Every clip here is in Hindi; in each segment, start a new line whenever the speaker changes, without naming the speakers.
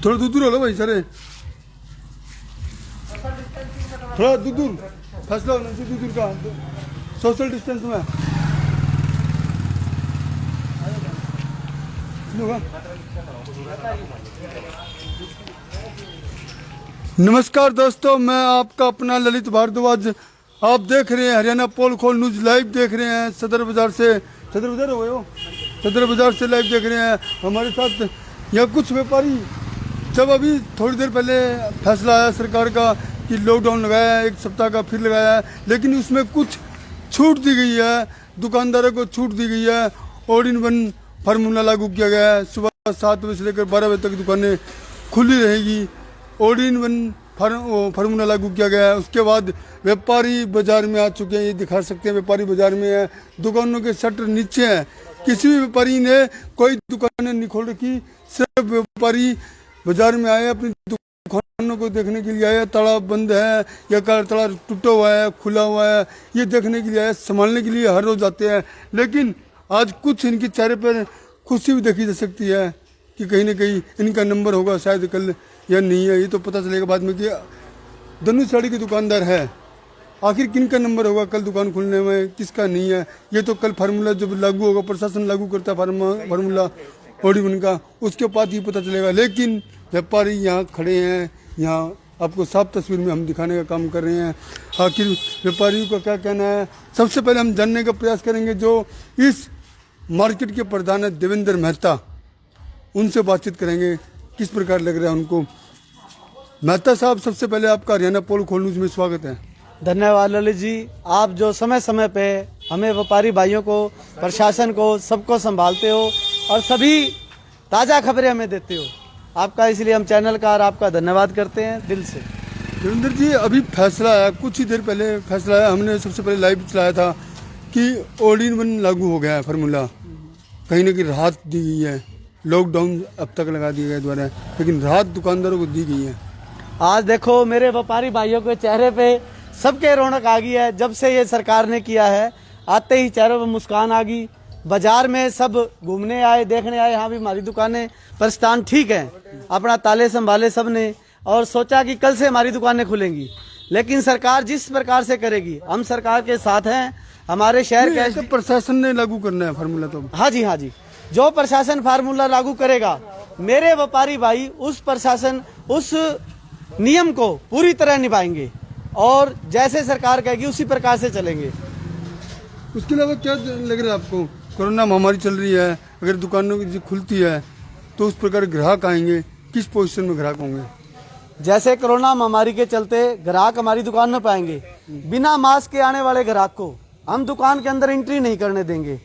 थोड़ा दूर दूर हो लो भाई सारे, थोड़ा दूर दूर फैसला होना चाहिए, दूर दूर का सोशल डिस्टेंस में होगा। नमस्कार दोस्तों, मैं आपका अपना ललित भारद्वाज। आप देख रहे हैं हरियाणा पोल खोल न्यूज लाइव देख रहे हैं सदर बाजार से। सदर बाजार हो गए हो, सदर बाजार से लाइव देख रहे हैं। हमारे साथ यहाँ कुछ व्यापारी, जब अभी थोड़ी देर पहले फैसला आया सरकार का कि लॉकडाउन लगाया है, 1 सप्ताह का फिर लगाया है, लेकिन उसमें कुछ छूट दी गई है, दुकानदारों को छूट दी गई है। ऑल इन वन फार्मूला लागू किया गया है। सुबह 7 बजे से लेकर 12 बजे तक दुकानें खुली रहेगी। ऑल इन वन फार्मूला लागू किया गया है। उसके बाद व्यापारी बाजार में आ चुके हैं, ये दिखा सकते हैं व्यापारी बाजार में है। दुकानों के शटर नीचे हैं, किसी भी व्यापारी ने कोई दुकानें नहीं खोल रखी। सिर्फ व्यापारी बाजार में आए, अपनी दुकानों को देखने के लिए आए। ताला बंद है या ताला टूटा हुआ है, खुला हुआ है, ये देखने के लिए आए, संभालने के लिए हर रोज आते हैं। लेकिन आज कुछ इनके चेहरे पर खुशी भी देखी जा सकती है कि कहीं ना कहीं इनका नंबर होगा शायद कल या नहीं है, ये तो पता चलेगा बाद में कि धनुष साड़ी के दुकानदार है। आखिर किन का नंबर होगा कल दुकान खुलने में, किसका नहीं है, ये तो कल फार्मूला जब लागू होगा, प्रशासन लागू करता है फार्मूला ऑडिवन का, उसके बाद ही पता चलेगा। लेकिन व्यापारी यहाँ खड़े हैं, यहाँ आपको साफ तस्वीर में हम दिखाने का काम कर रहे हैं। आखिर व्यापारियों का क्या कहना है, सबसे पहले हम जानने का प्रयास करेंगे। जो इस मार्केट के प्रधान है देवेंद्र मेहता, उनसे बातचीत करेंगे किस प्रकार लग रहा है उनको। मेहता साहब, सबसे पहले आपका हरियाणा पोल खोल न्यूज में स्वागत है।
धन्यवाद ललित जी, आप जो समय समय पे हमें व्यापारी भाइयों को, प्रशासन को, सबको संभालते हो और सभी ताज़ा खबरें हमें देते हो, आपका इसलिए हम चैनल का और आपका धन्यवाद करते हैं दिल से।
देवेंद्र जी, अभी फैसला आया, कुछ ही देर पहले फैसला आया, हमने सबसे पहले लाइव चलाया था कि ऑल इन वन लागू हो गया है फार्मूला, कहीं ना कहीं राहत दी गई है। लॉकडाउन अब तक लगा दिया गया द्वारा, लेकिन राहत दुकानदारों को दी गई है।
आज देखो मेरे व्यापारी भाइयों के चेहरे पे सबके रौनक आ गई है। जब से ये सरकार ने किया है, आते ही चेहरों पर मुस्कान आ गई। बाजार में सब घूमने आए, देखने आए, हाँ भी हमारी दुकानें परिस्थान ठीक है, अपना ताले संभाले सब ने और सोचा कि कल से हमारी दुकानें खुलेंगी। लेकिन सरकार जिस प्रकार से करेगी, हम सरकार के साथ हैं। हमारे शहर के
प्रशासन ने लागू करना है फार्मूला, तो
हाँ जी, जो प्रशासन फार्मूला लागू करेगा, मेरे व्यापारी भाई उस प्रशासन, उस नियम को पूरी तरह निभाएंगे और जैसे सरकार कहेगी उसी प्रकार से चलेंगे।
उसके अलावा क्या लग रहा है आपको, कोरोना महामारी चल रही है, अगर दुकानों की खुलती है तो उस प्रकार ग्राहक आएंगे, किस पोजीशन में ग्राहक होंगे?
जैसे कोरोना महामारी के चलते ग्राहक हमारी दुकान में पाएंगे, बिना मास्क के आने वाले ग्राहक को हम दुकान के अंदर एंट्री नहीं करने देंगे।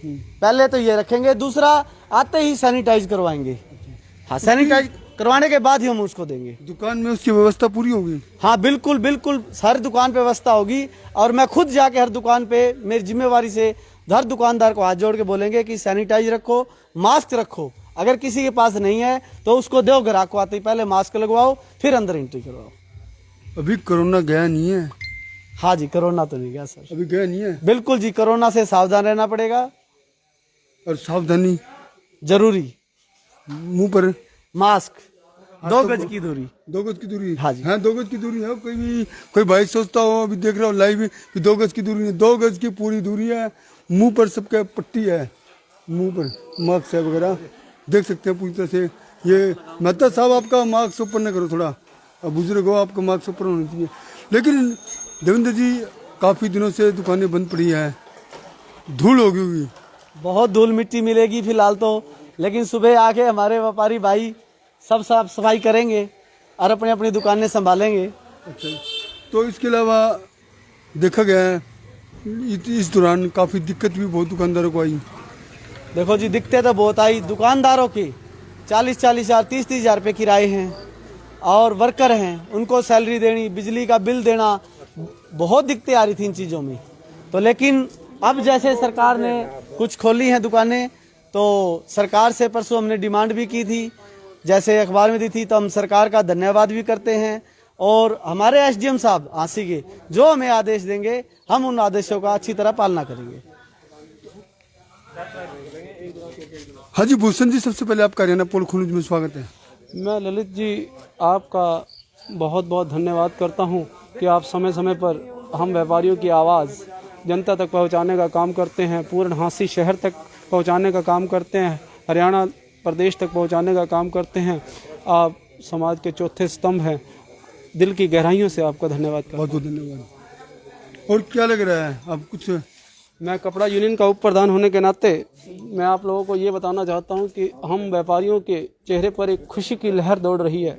पहले तो ये रखेंगे, दूसरा आते ही सैनिटाइज करवाएंगे। हाँ, सैनिटाइज करवाने के बाद ही हम उसको देंगे।
दुकान में उसकी व्यवस्था पूरी होगी?
हाँ बिल्कुल, हर दुकान पे व्यवस्था होगी और मैं खुद जाके हर दुकान पे मेरी जिम्मेवारी से हर दुकानदार को हाथ जोड़ के बोलेंगे कि सैनिटाइज रखो, मास्क रखो। अगर किसी के पास नहीं है तो उसको दो, ग्राहक को आते ही पहले मास्क लगवाओ, फिर अंदर एंट्री करवाओ।
अभी कोरोना गया नहीं है?
हाँ जी, कोरोना तो नहीं गया सर,
अभी गया नहीं है।
बिल्कुल जी, कोरोना से सावधान रहना पड़ेगा
और सावधानी
जरूरी,
मुंह पर
मास्क, 2 गज की दूरी।
2 गज की दूरी?
हाँ जी,
हाँ 2 गज की दूरी है। कोई भाई सोचता हो, अभी देख रहा हो लाइव कि 2 गज की दूरी नहीं, 2 गज की पूरी दूरी है। मुंह पर सबका पट्टी है, मुंह पर मास्क है वगैरह, देख सकते हैं पूरी तरह से। ये मेहता साहब, आपका मास्क ऊपर न करो थोड़ा, अब बुजुर्ग हो, आपका मास्क ऊपर होना चाहिए। लेकिन देवेंद्र जी, काफ़ी दिनों से दुकानें बंद पड़ी हैं, धूल होगी होगी,
बहुत धूल मिट्टी मिलेगी फिलहाल तो, लेकिन सुबह आके हमारे व्यापारी भाई सब साफ सफाई करेंगे और अपनी अपनी दुकानें संभालेंगे।
अच्छा, तो इसके अलावा देखा गया है इस दौरान काफ़ी दिक्कत भी बहुत दुकानदारों को आई।
देखो जी, दिक्कतें तो बहुत आई दुकानदारों की। 40-40 हज़ार, 30-30 हज़ार रुपये किराए हैं और वर्कर हैं, उनको सैलरी देनी, बिजली का बिल देना, बहुत दिक्कतें आ रही थी इन चीज़ों में। तो लेकिन अब जैसे सरकार ने कुछ खोली हैं दुकानें, तो सरकार से परसों हमने डिमांड भी की थी, जैसे अखबार में दी थी, तो हम सरकार का धन्यवाद भी करते हैं। और हमारे एसडीएम साहब आंसी के जो हमें आदेश देंगे, हम उन आदेशों का अच्छी तरह पालना करेंगे।
हाँ जी भूषण जी, सबसे पहले आपका हरियाणा पोल खोल न्यूज में स्वागत है।
मैं ललित जी आपका बहुत बहुत धन्यवाद करता हूं कि आप समय समय पर हम व्यापारियों की आवाज़ जनता तक पहुंचाने का काम करते हैं, पूर्णहासी शहर तक पहुंचाने का काम करते हैं, हरियाणा प्रदेश तक पहुंचाने का काम करते हैं। आप समाज के चौथे स्तंभ हैं। दिल की गहराइयों से आपका धन्यवाद करता हूं।
बहुत बहुत धन्यवाद। और क्या लग रहा है आप कुछ?
मैं कपड़ा यूनियन का उप प्रधान होने के नाते मैं आप लोगों को ये बताना चाहता हूं कि हम व्यापारियों के चेहरे पर एक खुशी की लहर दौड़ रही है,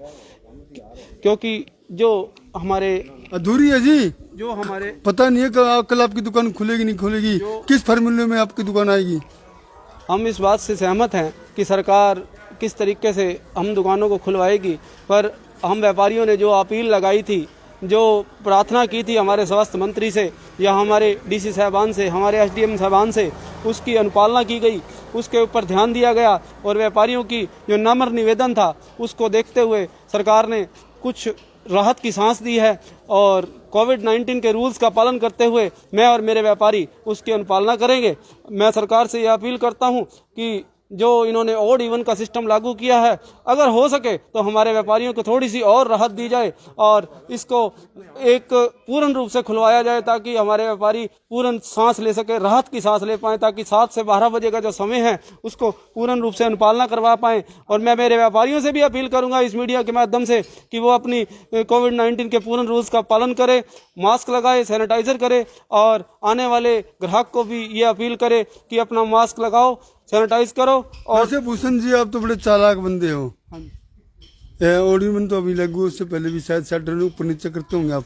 क्योंकि जो हमारे
अधूरी है जी,
जो हमारे
पता नहीं है कल आपकी दुकान खुलेगी नहीं खुलेगी, किस फार्मूले में आपकी दुकान आएगी।
हम इस बात से सहमत हैं कि सरकार किस तरीके से हम दुकानों को खुलवाएगी, पर हम व्यापारियों ने जो अपील लगाई थी, जो प्रार्थना की थी हमारे स्वास्थ्य मंत्री से या हमारे डीसी साहबान से, हमारे एसडीएम साहबान से, उसकी अनुपालना की गई, उसके ऊपर ध्यान दिया गया और व्यापारियों की जो नम्र निवेदन था उसको देखते हुए सरकार ने कुछ राहत की सांस दी है और कोविड-19 के रूल्स का पालन करते हुए मैं और मेरे व्यापारी उसकी अनुपालना करेंगे। मैं सरकार से यह अपील करता हूं कि जो इन्होंने ऑड इवन का सिस्टम लागू किया है, अगर हो सके तो हमारे व्यापारियों को थोड़ी सी और राहत दी जाए और इसको एक पूर्ण रूप से खुलवाया जाए, ताकि हमारे व्यापारी पूर्ण सांस ले सके, राहत की सांस ले पाएँ, ताकि 7 से 12 बजे का जो समय है उसको पूर्ण रूप से अनुपालना करवा पाएँ। और मैं मेरे व्यापारियों से भी अपील करूंगा इस मीडिया के माध्यम से कि वो अपनी कोविड-19 के पूर्ण रूल्स का पालन करे, मास्क लगाए, सैनिटाइजर करे और आने वाले ग्राहक को भी ये अपील करे कि अपना मास्क लगाओ, सैनिटाइज करो। और
वैसे भूषण जी आप तो बड़े चालाक बंदे हो। ऑर्डिनमेंट तो अभी लागू, उससे पहले भी शायद शटर ऊपर नीचे करते होंगे आप।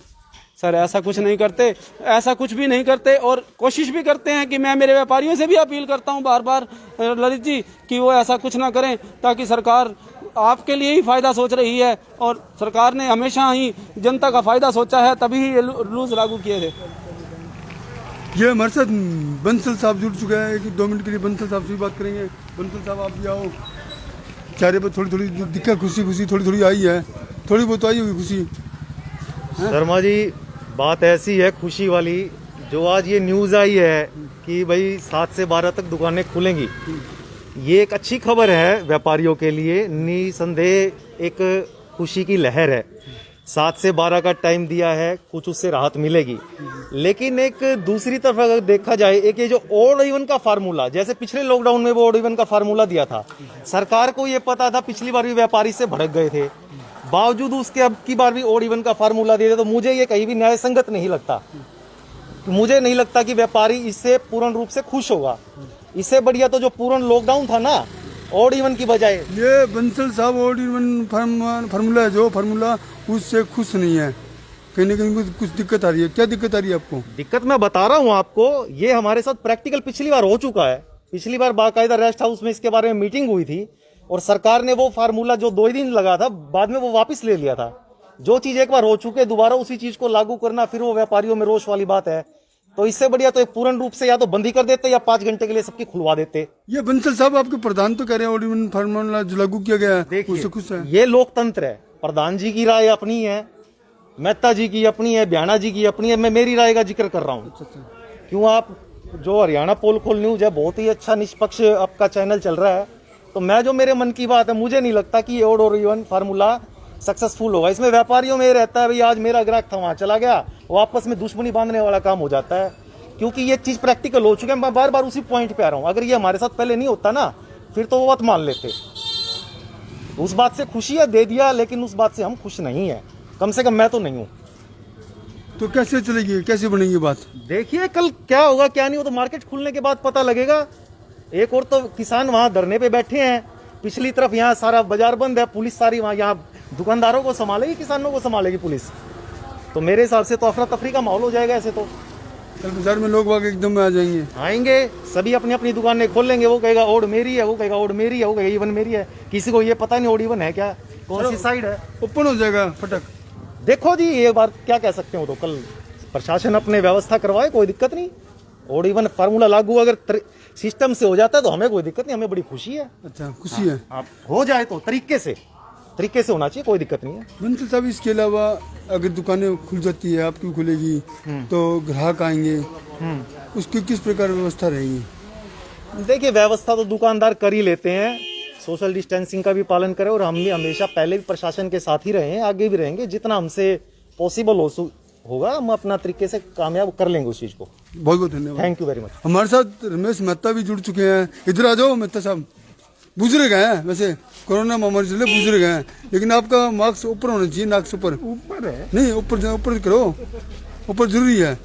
सर ऐसा कुछ नहीं करते, ऐसा कुछ भी नहीं करते और कोशिश भी करते हैं कि मैं मेरे व्यापारियों से भी अपील करता हूं बार बार ललित जी कि वो ऐसा कुछ ना करें, ताकि सरकार आपके लिए ही फायदा सोच रही है और सरकार ने हमेशा ही जनता का फायदा सोचा है, तभी ये रूल्स लागू किए थे।
ये हमारे साथ बंसल साहब जुड़ चुके हैं, एक 2 मिनट के लिए बंसल साहब से भी बात करेंगे। बंसल साहब आप भी आओ। चेहरे पर थोड़ी थोड़ी दिक्कत, खुशी थोड़ी थोड़ी आई है, थोड़ी बहुत आई होगी खुशी।
शर्मा जी बात ऐसी है खुशी वाली, जो आज ये न्यूज़ आई है कि भाई 7 से 12 तक दुकानें खुलेंगी, ये एक अच्छी खबर है व्यापारियों के लिए। निसंदेह एक खुशी की लहर है। 7 से 12 का टाइम दिया है, कुछ उससे राहत मिलेगी। लेकिन एक दूसरी तरफ अगर देखा जाए, एक ये जो ऑड इवन का फार्मूला, जैसे पिछले लॉकडाउन में वो ऑड इवन का फार्मूला दिया था, सरकार को ये पता था, पिछली बार भी व्यापारी से भड़क गए थे, बावजूद उसके अब की बार भी ऑड इवन का फार्मूला दिया, तो मुझे ये कहीं भी न्याय संगत नहीं लगता। मुझे नहीं लगता कि व्यापारी इससे पूर्ण रूप से खुश होगा। इससे बढ़िया तो जो पूर्ण लॉकडाउन था ना, ऑड इवन की बजाय।
ये बंसल साहब ऑड इवन फार्मूला है, जो फार्मूला उससे खुश नहीं है, कहीं ना कहीं कुछ दिक्कत आ रही है। क्या दिक्कत आ रही है आपको?
दिक्कत मैं बता रहा हूँ आपको, ये हमारे साथ प्रैक्टिकल पिछली बार हो चुका है। पिछली बार बाकायदा रेस्ट हाउस में इसके बारे में मीटिंग हुई थी और सरकार ने वो फार्मूला जो 2 ही दिन लगा था, बाद में वो वापस ले लिया था। जो चीज एक बार हो चुके है, दोबारा उसी चीज को लागू करना, फिर वो व्यापारियों में रोष वाली बात है। तो इससे बढ़िया तो एक पूर्ण रूप से या तो बंदी कर देते या 5 घंटे के लिए सबकी खुलवा देते।
ये बंसल साहब आपके प्रधान तो कह रहे हैं ऑड इवन फार्मूला जो लागू किया गया है
देखिए,
उससे खुश है।
ये लोकतंत्र है। प्रधान जी की राय अपनी है, मेहता जी की अपनी है, ब्याना जी की अपनी है, मैं मेरी राय का जिक्र कर रहा हूँ। क्यों आप जो हरियाणा पोल खोल न्यूज है, बहुत ही अच्छा निष्पक्ष आपका चैनल चल रहा है, तो मैं जो मेरे मन की बात है, मुझे नहीं लगता कि ये ऑड इवन फार्मूला सक्सेसफुल होगा। इसमें व्यापारियों में रहता है भाई, आज मेरा ग्राहक था वहां चला गया, वो आपस में दुश्मनी बांधने वाला काम हो जाता है, क्योंकि ये चीज प्रैक्टिकल हो चुकी है। मैं बार बार उसी पॉइंट पे आ रहा हूँ, अगर ये हमारे साथ पहले नहीं होता ना, फिर तो वो बात मान लेते। उस बात से खुशी है, दे दिया, लेकिन उस बात से हम खुश नहीं है, कम से कम मैं तो नहीं हूँ।
तो कैसे चलेगी, कैसे बनेगी बात?
देखिए कल क्या होगा क्या नहीं हो, तो मार्केट खुलने के बाद पता लगेगा। एक और तो किसान वहां धरने पे बैठे हैं, पिछली तरफ यहाँ सारा बाजार बंद है, पुलिस सारी वहां, यहाँ दुकानदारों को संभालेगी, किसानों को संभालेगी पुलिस। तो मेरे हिसाब से तो अफरा तफरी का माहौल हो जाएगा ऐसे तो।
कल बाजार में लोग वाग एकदम में आ जाएंगे,
आएंगे, सभी अपनी अपनी दुकानें खोल लेंगे। वो कहेगा ओड मेरी है, वो कहेगा ओड मेरी है, वो कहेगा इवन मेरी है। किसी को ये पता नहीं ओड इवन है क्या, कौन सी साइड है।
ओपन हो जाएगा फटक।
देखो जी, ये बार क्या कह सकते हो, तो कल प्रशासन अपने व्यवस्था करवाए, कोई दिक्कत नहीं। ओड इवन फार्मूला लागू अगर सिस्टम से हो जाता है तो हमें कोई दिक्कत नहीं, हमें बड़ी खुशी है।
अच्छा, खुशी है।
आप हो जाए तो तरीके से होना चाहिए, कोई दिक्कत नहीं है।
बंसल साहब इसके अलावा अगर दुकानें खुल जाती है, आपकी खुलेगी तो ग्राहक आएंगे, उसकी किस प्रकार व्यवस्था रहेगी?
देखिए व्यवस्था तो दुकानदार कर ही लेते हैं, सोशल डिस्टेंसिंग का भी पालन करें और हम भी हमेशा पहले भी प्रशासन के साथ ही रहे हैं, आगे भी रहेंगे। जितना हमसे पॉसिबल होगा हम अपना तरीके से कामयाब कर लेंगे उस चीज़ को।
बहुत बहुत धन्यवाद।
Thank you very much.
हमारे साथ रमेश मेहता भी जुड़ चुके हैं। इधर आ जाओ मेहता साहब। बुजुर्ग हैं वैसे, कोरोना महामारी से बुजुर्ग हैं, लेकिन आपका मास्क ऊपर होना चाहिए, नाक से ऊपर। ऊपर है नहीं, ऊपर करो, ऊपर जरूरी है।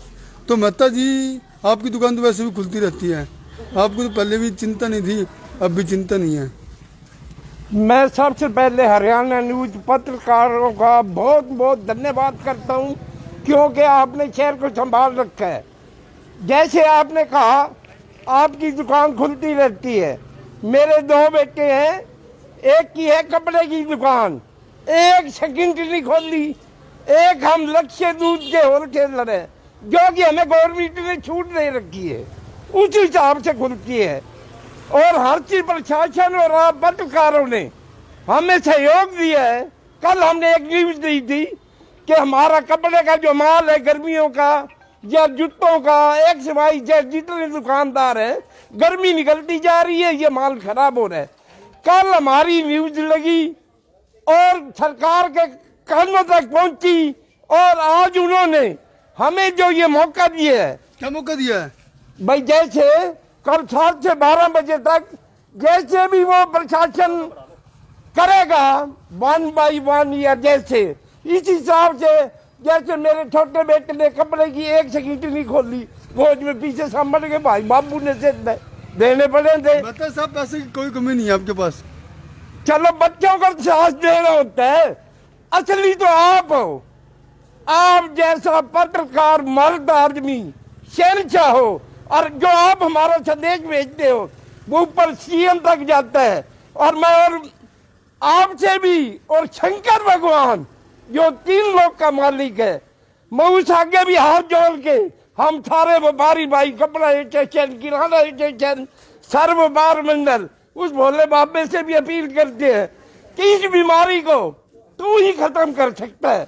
तो मेहता जी आपकी दुकान तो वैसे भी खुलती रहती है, आपको तो पहले भी चिंता नहीं थी, अब भी चिंता नहीं है।
मैं सबसे पहले हरियाणा न्यूज पत्रकारों का बहुत बहुत धन्यवाद करता हूं, क्योंकि आपने शहर को संभाल रखा है। जैसे आपने कहा आपकी दुकान खुलती रहती है, मेरे 2 बेटे हैं, एक की है कपड़े की दुकान, एक सेकंड नहीं खोली, एक हम लक्ष्य दूध के होलसेलर हैं, जो कि हमें गवर्नमेंट ने छूट दे रखी है, उस हिसाब से खुलती है। और हर चीज प्रशासन और आप पत्रकारों ने हमें सहयोग दिया है। कल हमने एक न्यूज दी थी कि हमारा कपड़े का जो माल है गर्मियों का या जूतों का, एक सिवाई जितने दुकानदार हैं, गर्मी निकलती जा रही है, ये माल खराब हो रहा है। कल हमारी न्यूज लगी और सरकार के कानों तक पहुंची, और आज उन्होंने हमें जो ये मौका दिया है।
क्या मौका दिया है
भाई? जैसे कल 7 से 12 बजे तक जैसे भी वो प्रशासन करेगा 1 बाई 1, या जैसे इस हिसाब से, जैसे मेरे छोटे बेटे ने कपड़े की एक सेकंड नहीं खोली, फौज में पीछे संभल के भाई बाबू ने से देने पड़े थे।
मेहता साहब पैसे की कोई कमी नहीं है आपके पास।
चलो बच्चों को साथ देना होता है, असली तो आप हो। आप जैसा पत्रकार, मर्द आदमी, शहंशाह हो, और जो आप हमारा संदेश भेजते हो वो ऊपर सीएम तक जाता है। और मैं और आपसे भी और शंकर भगवान जो 3 लोग का मालिक है, मैं उस आगे भी हाथ जोड़ के हम सारे व्यापारी भाई, कपड़ा स्टेशन, किराना स्टेशन, सर्व व्यापार मंडल, उस भोले बाबे से भी अपील करते हैं कि इस बीमारी को तू ही खत्म कर सकता है,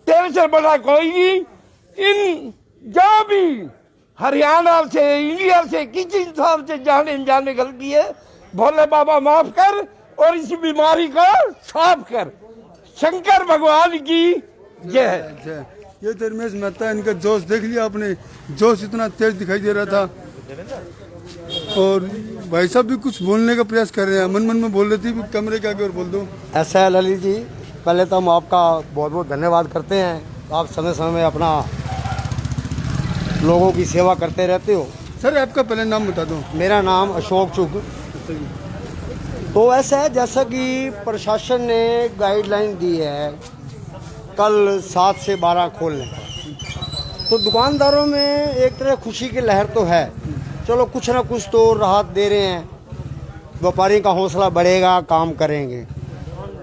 तेरे से बड़ा कोई नहीं। इन जो भी हरियाणा से, इंडिया से किसी इंसान से जाने जाने गलती है, भोले बाबा माफ कर और इस बीमारी को साफ कर। शंकर भगवान की जय।
ये तो रमेश मेहता, इनका जोश देख लिया आपने, जोश इतना तेज दिखाई दे रहा था। और भाई साहब भी कुछ बोलने का प्रयास कर रहे हैं, मन मन में बोल रहे थे, भी कैमरे के आगे और बोल दो।
ऐसा है ललित जी, पहले तो हम आपका बहुत बहुत धन्यवाद करते हैं। आप समय समय में अपना लोगों की सेवा करते रहते हो।
सर आपका पहले नाम बता दो।
मेरा नाम अशोक चुग। तो ऐसा है, जैसा कि प्रशासन ने गाइडलाइन दी है कल 7 से 12 खोलने, तो दुकानदारों में एक तरह खुशी की लहर तो है। चलो कुछ ना कुछ तो राहत दे रहे हैं, व्यापारी का हौसला बढ़ेगा, काम करेंगे।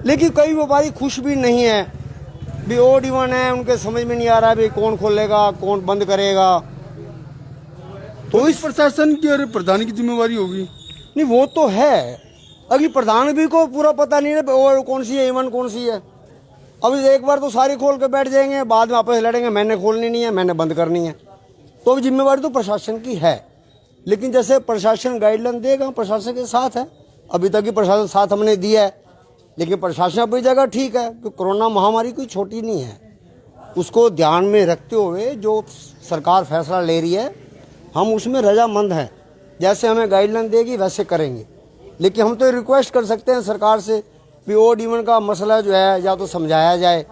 लेकिन कई व्यापारी खुश भी नहीं है, भी ओड इवन है, उनके समझ में नहीं आ रहा भी कौन खोलेगा कौन बंद करेगा।
तो इस प्रशासन की और प्रधान की जिम्मेवारी होगी।
नहीं वो तो है, अभी प्रधान भी को पूरा पता नहीं है और कौन सी है इवन कौन सी है। अभी एक बार तो सारी खोल के बैठ जाएंगे, बाद में आपस लड़ेंगे मैंने खोलनी नहीं है, मैंने बंद करनी है। तो अभी जिम्मेवारी तो प्रशासन की है, लेकिन जैसे प्रशासन गाइडलाइन देगा प्रशासन के साथ है। अभी तक ही प्रशासन साथ हमने दिया है, लेकिन प्रशासन अपनी जगह ठीक है, तो कोरोना महामारी कोई छोटी नहीं है। उसको ध्यान में रखते हुए जो सरकार फैसला ले रही है हम उसमें रजामंद हैं। जैसे हमें गाइडलाइन देगी वैसे करेंगे। लेकिन हम तो रिक्वेस्ट कर सकते हैं सरकार से भी ओड इवन का मसला जो है या तो समझाया जाए,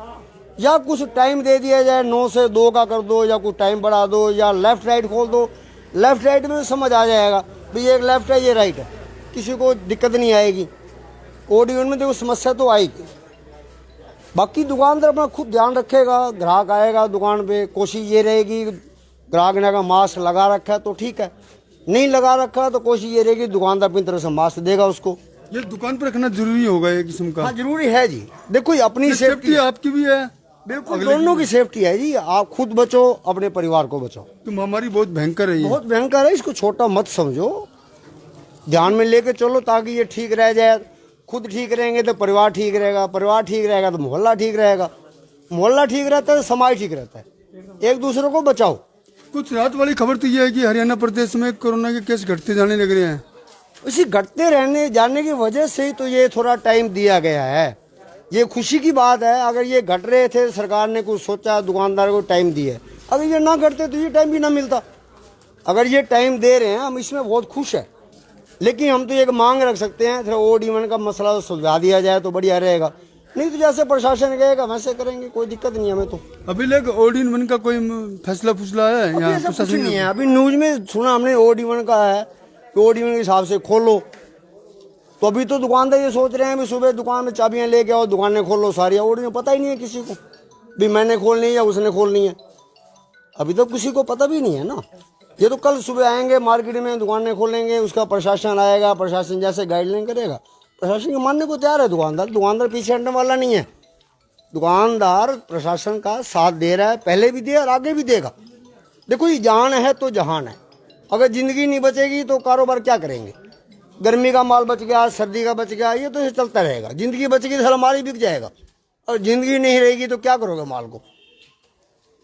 या कुछ टाइम दे दिया जाए, 9 से 2 का कर दो, या कुछ टाइम बढ़ा दो, या लेफ्ट राइट खोल दो। लेफ्ट राइट में समझ आ जाएगा भाई एक लेफ्ट है ये राइट है, किसी को दिक्कत नहीं आएगी। ओड इवन में देखो समस्या तो आएगी। बाकी दुकानदार अपना खुद ध्यान रखेगा, ग्राहक आएगा दुकान पे, कोशिश ये रहेगी ग्राहक ने अगर मास्क लगा रखा है तो ठीक है, नहीं लगा रखा तो कोशिश ये रहेगी दुकानदार अपनी तरफ से मास्क देगा उसको।
ये दुकान पर रखना जरूरी होगा एक किस्म का।
हाँ जरूरी है जी। देखो ये अपनी
सेफ्टी आपकी भी है,
बिल्कुल दोनों की सेफ्टी है जी। आप खुद बचो, अपने परिवार को बचाओ।
तो महामारी बहुत भयंकर है,
बहुत भयंकर है, इसको छोटा मत समझो, ध्यान में लेके चलो ताकि ये ठीक रह जाए। खुद ठीक रहेंगे तो परिवार ठीक रहेगा, परिवार ठीक रहेगा तो मोहल्ला ठीक रहेगा, मोहल्ला ठीक रहता है तो समाज ठीक रहता है। एक दूसरे को बचाओ।
कुछ राहत वाली खबर तो ये है कि हरियाणा प्रदेश में कोरोना के केस घटते जाने लग रहे हैं।
इसी घटते रहने जाने की वजह से ही तो ये थोड़ा टाइम दिया गया है। ये खुशी की बात है, अगर ये घट रहे थे सरकार ने कुछ सोचा, दुकानदार को टाइम दिए, अगर ये ना घटते तो ये टाइम भी ना मिलता। अगर ये टाइम दे रहे हैं हम इसमें बहुत खुश है, लेकिन हम तो एक मांग रख सकते हैं थोड़ा ओड इवन का मसला सुलझा दिया जाए तो बढ़िया रहेगा, नहीं तो जैसे प्रशासन कहेगा वैसे करेंगे, कोई दिक्कत नहीं हमें तो।
अभी लग ओड इवन का कोई फैसला फुसला है
अभी
यहाँ
ऐसा कुछ
प्रशासन
नहीं
ने?
है। अभी न्यूज में सुना हमने ओड इवन का है कि ओड इवन के हिसाब से खोलो, तो अभी तो दुकानदार ये सोच रहे हैं भी सुबह दुकान में चाबियां लेके आओ, दुकानें खोलो सारी। ओड में पता ही नहीं है किसी को भी मैंने खोलनी है या उसने खोलनी है, अभी तो किसी को पता भी नहीं है ना। ये तो कल सुबह आएंगे मार्केट में दुकानें खोलेंगे, उसका प्रशासन आएगा, प्रशासन जैसे गाइडलाइन करेगा प्रशासन के मानने को तैयार है। दुकानदार पीछे हटने वाला नहीं है। दुकानदार प्रशासन का साथ दे रहा है, पहले भी दिया और आगे भी देगा। देखो ये जान है तो जहान है, अगर जिंदगी नहीं बचेगी तो कारोबार क्या करेंगे। गर्मी का माल बच गया, सर्दी का बच गया, ये तो चलता रहेगा। जिंदगी बचेगी तो सारा माल ही बिक जाएगा, और जिंदगी नहीं रहेगी तो क्या करोगे माल को।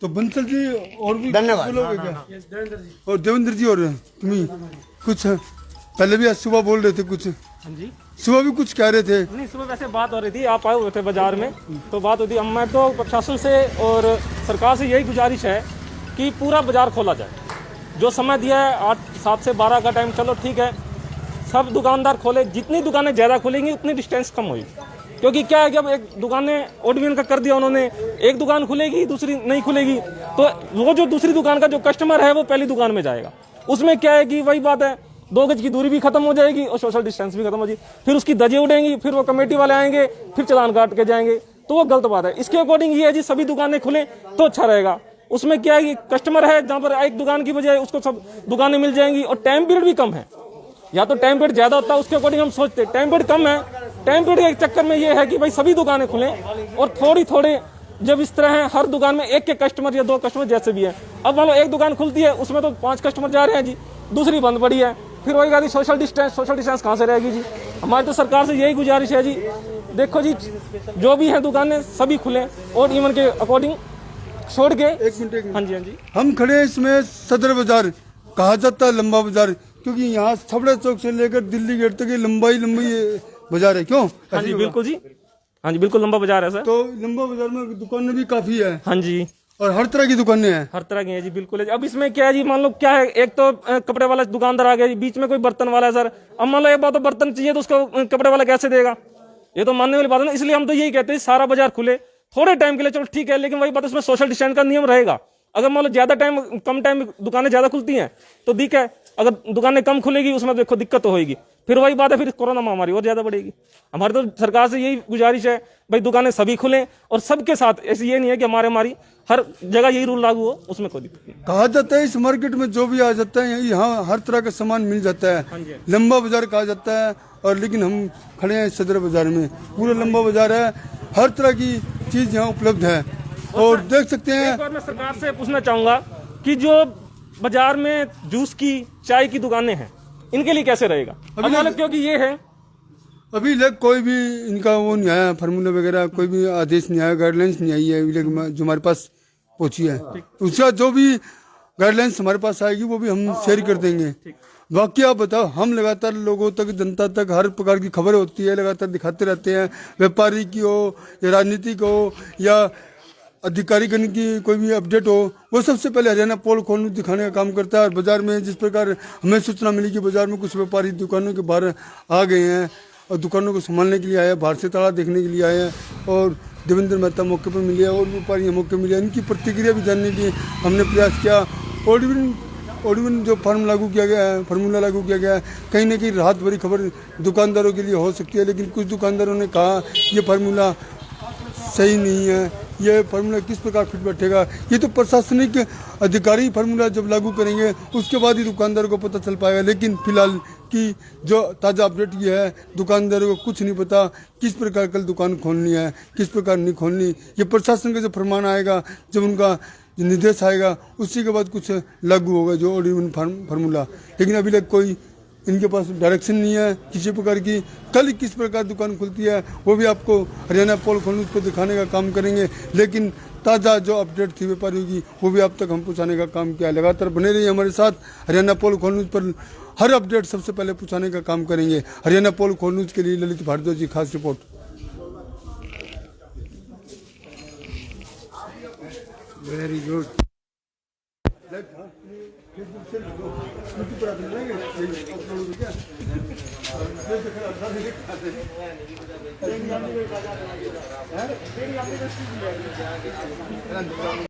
तो बंसल जी और भी
धन्यवाद।
बोलोगे क्या? और देवेंद्र जी और तुम्हें कुछ पहले भी आज सुबह बोल रहे थे, कुछ
जी
सुबह भी कुछ कह रहे थे।
नहीं, सुबह वैसे बात हो रही थी, आप आए हुए थे बाजार में तो बात होती। मैं तो प्रशासन से और सरकार से यही गुजारिश है कि पूरा बाजार खोला जाए। जो समय दिया है 7 से 12 का टाइम, चलो ठीक है, सब दुकानदार खोले। जितनी दुकानें ज़्यादा खुलेंगी उतनी डिस्टेंस कम होगी, क्योंकि क्या है कि अब एक दुकानें ओडीवीएन का कर दिया उन्होंने, एक दुकान खुलेगी दूसरी नहीं खुलेगी, तो वो जो दूसरी दुकान का जो कस्टमर है वो पहली दुकान में जाएगा। उसमें क्या है कि वही बात है, 2 गज की दूरी भी खत्म हो जाएगी और सोशल डिस्टेंस भी खत्म हो जाएगी। फिर उसकी दजे उड़ेंगी, फिर वो कमेटी वाले आएंगे, फिर चालान काट के जाएंगे, तो वो गलत बात है। इसके अकॉर्डिंग ये है जी, सभी दुकानें खुलें तो अच्छा रहेगा। उसमें क्या है कि कस्टमर है जहाँ पर एक दुकान की बजाय उसको सब दुकानें मिल जाएंगी, और टाइम पीरियड भी कम है। या तो टाइम पीरियड ज्यादा होता है, उसके अकॉर्डिंग हम सोचते, टाइम पीरियड कम है। टाइम पीरियड के चक्कर में ये है कि भाई सभी दुकानें खुलें, और थोड़े जब इस तरह है हर दुकान में एक कस्टमर या 2 कस्टमर जैसे भी है। अब मान लो एक दुकान खुलती है उसमें तो 5 कस्टमर जा रहे हैं जी, दूसरी बंद पड़ी है, फिर वही गाड़ी सोशल डिस्टेंस कहाँ से रहेगी जी। हमारी तो सरकार से यही गुजारिश है जी, देखो जी जो भी है दुकानें सभी खुलें और इवन के अकॉर्डिंग छोड़ के।
एक मिनट।
हाँ जी
हम खड़े हैं इसमें सदर बाजार, कहा जाता है लंबा बाजार, क्योंकि यहाँ थबड़ा चौक से लेकर दिल्ली गेट तक ये लंबाई बाजार है। क्यों?
हाँ जी बिल्कुल जी, हाँ जी बिल्कुल लंबा बाजार है सर।
तो लंबा बाजार में दुकानें भी काफी है।
हाँ जी,
और हर तरह की दुकानें हैं।
हर तरह की है जी, बिल्कुल है। अब इसमें क्या है जी, मान लो क्या है, एक तो कपड़े वाला दुकानदार आ गया जी, बीच में कोई बर्तन वाला है सर। अब मान लो एक बात, तो बर्तन चाहिए तो उसको कपड़े वाला कैसे देगा, ये तो मानने वाली बात है ना। इसलिए हम तो यही कहते हैं सारा बाजार खुले थोड़े टाइम के लिए, चलो ठीक है, लेकिन वही बात उसमें सोशल डिस्टेंस का नियम रहेगा। अगर मान लो ज्यादा टाइम कम टाइम दुकानें ज्यादा खुलती हैं तो ठीक है, अगर दुकानें कम खुलेगी उसमें देखो दिक्कत तो होगी, फिर वही बात है, फिर कोरोना महामारी और ज्यादा बढ़ेगी। हमारी तो सरकार से यही गुजारिश है भाई दुकानें सभी खुलें और सबके साथ, ऐसे ये नहीं है कि हमारी हर जगह यही रूल लागू हो, उसमें कोई दिक्कत नहीं।
कहा जाता है इस मार्केट में जो भी आ जाता है यहाँ हर तरह का सामान मिल जाता है। लंबा बाजार कहा जाता है, और लेकिन हम खड़े हैं सदर बाजार में, पूरा लंबा बाजार है, हर तरह की चीज यहाँ उपलब्ध है। और देख सकते हैं,
एक बार मैं सरकार से पूछना चाहूंगा कि जो बाजार में जूस की, चाय की दुकानें हैं, इनके लिए कैसे रहेगा। अब मतलब क्योंकि ये है
अभी लग कोई भी इनका वो नहीं आया, फार्मूला वगैरह कोई भी आदेश नहीं आया, गाइडलाइंस नहीं आई है अभी लग जो हमारे पास पहुंची है। उसका जो भी गाइडलाइंस हमारे पास आएगी वो भी हम शेयर कर देंगे। बाकी आप बताओ, हम लगातार लोगों तक, जनता तक हर प्रकार की खबर होती है, लगातार दिखाते रहते हैं, व्यापारी की हो या राजनीतिक हो या अधिकारीगण की कोई भी अपडेट हो, वो सबसे पहले हरियाणा पोल खोल दिखाने का काम करता है। और बाजार में जिस प्रकार हमें सूचना मिली कि बाजार में कुछ व्यापारी दुकानों के बाहर आ गए हैं और दुकानों को संभालने के लिए आए हैं, बाहर से ताला देखने के लिए आए हैं, और देवेंद्र मेहता मौके पर मिले और व्यापारी मौके मिले, इनकी प्रतिक्रिया भी जानने की हमने प्रयास किया। ओडीवन जो फार्मूला लागू किया गया है, कहीं ना कहीं राहत भरी खबर दुकानदारों के लिए हो सकती है, लेकिन कुछ दुकानदारों ने कहा ये फार्मूला सही नहीं है, ये फार्मूला किस प्रकार फिट बैठेगा। ये तो प्रशासनिक अधिकारी फार्मूला जब लागू करेंगे उसके बाद ही दुकानदारों को पता चल पाएगा। लेकिन फिलहाल की जो ताज़ा अपडेट ये है, दुकानदारों को कुछ नहीं पता किस प्रकार कल दुकान खोलनी है, किस प्रकार नहीं खोलनी। ये प्रशासन का जब फरमान आएगा, जब उनका निर्देश आएगा, उसी के बाद कुछ लागू होगा जो ओडीवन फार्मूला। लेकिन अभी तक कोई इनके पास डायरेक्शन नहीं है किसी प्रकार की। कल किस प्रकार दुकान खुलती है वो भी आपको हरियाणा पोल खोल न्यूज़ पर दिखाने का काम करेंगे, लेकिन ताज़ा जो अपडेट थी व्यापारियों की वो भी आप तक हम पहुँचाने का काम किया। लगातार बने रहिए हमारे साथ, हरियाणा पोल खोल न्यूज़ पर हर अपडेट सबसे पहले पहुंचाने का काम करेंगे। हरियाणा पोल खोल न्यूज के लिए ललित भारद्वाज जी खास रिपोर्ट। Very good.